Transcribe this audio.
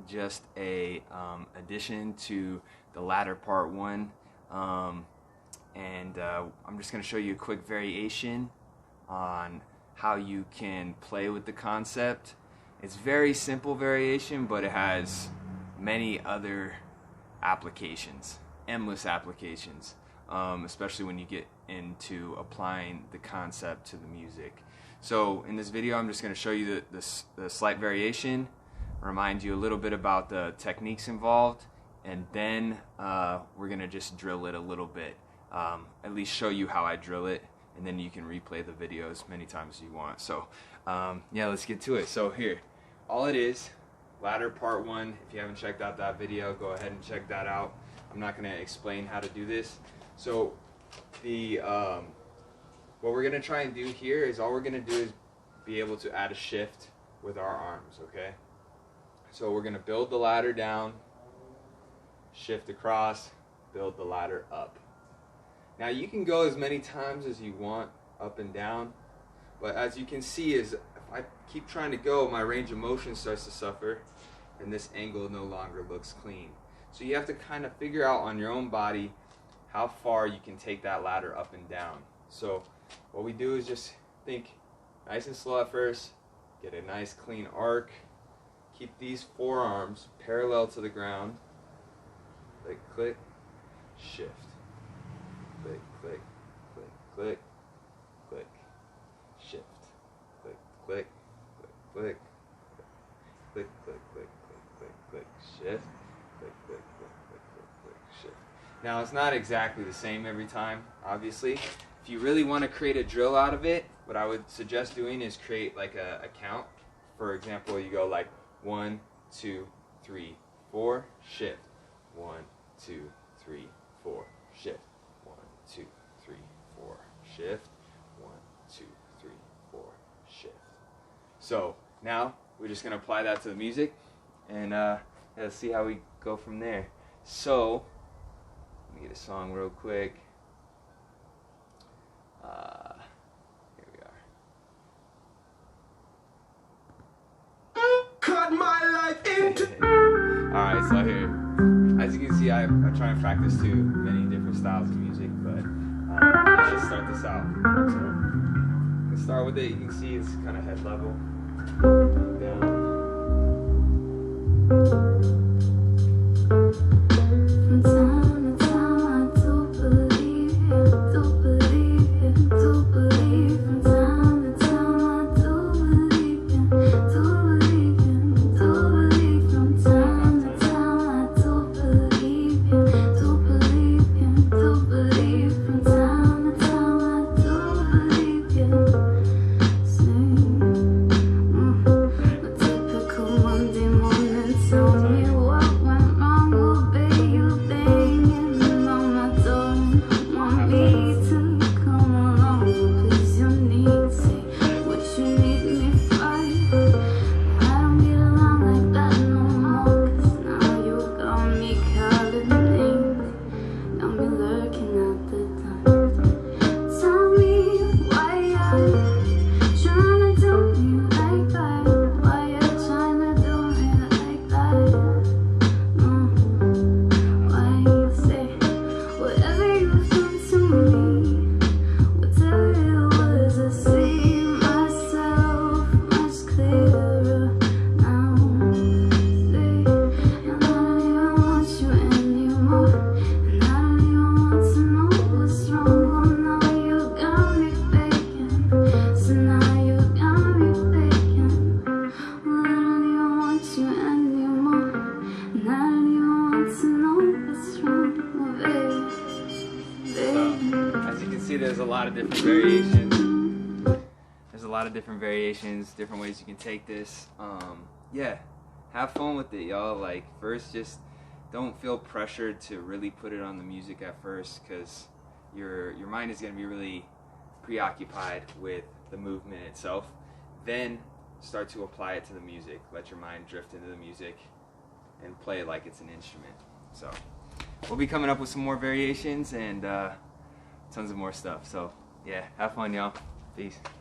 just a addition to the ladder part 1, and I'm just going to show you a quick variation on how you can play with the concept. It's very simple variation, but it has many other applications, endless applications, especially when you get into applying the concept to the music. So in this video, I'm just going to show you the slight variation, remind you a little bit about the techniques involved, and then we're going to just drill it a little bit, at least show you how I drill it, and then you can replay the video as many times as you want. So yeah, let's get to it. So here, all it is, ladder part 1. If you haven't checked out that video, go ahead and check that out. I'm not going to explain how to do this. So the what we're going to try and do here is, all we're going to do is be able to add a shift with our arms, okay? So we're going to build the ladder down, shift across, build the ladder up. Now you can go as many times as you want up and down, but as you can see, is if I keep trying to go, my range of motion starts to suffer and this angle no longer looks clean. So you have to kind of figure out on your own body how far you can take that ladder up and down. So what we do is just think nice and slow at first, get a nice clean arc, keep these forearms parallel to the ground, click, click, shift, click, click, click, click, click, shift, click, click, click, click, click, click, click, click, click, click, shift, click, click, click, click, click, click, shift. Now it's not exactly the same every time, obviously. If you really want to create a drill out of it, what I would suggest doing is create like a count. For example, you go like 1, 2, 3, 4, shift. 1, 2, 3, 4, shift. 1, 2, 3, 4, shift. 1, 2, 3, 4, shift. So now we're just going to apply that to the music, and let's see how we go from there. So let me get a song real quick. Here we are. Cut my life into. Alright, so here, as you can see, I try and practice to many different styles of music, but let's start this out. So let's start with it. You can see it's kind of head level, down. There's a lot of different variations. There's a lot of different variations, different ways you can take this. Yeah, have fun with it, y'all. Like, first, just don't feel pressured to really put it on the music at first, because your mind is going to be really preoccupied with the movement itself. Then start to apply it to the music. Let your mind drift into the music and play it like it's an instrument. So we'll be coming up with some more variations and tons of more stuff. So yeah, have fun, y'all. Peace.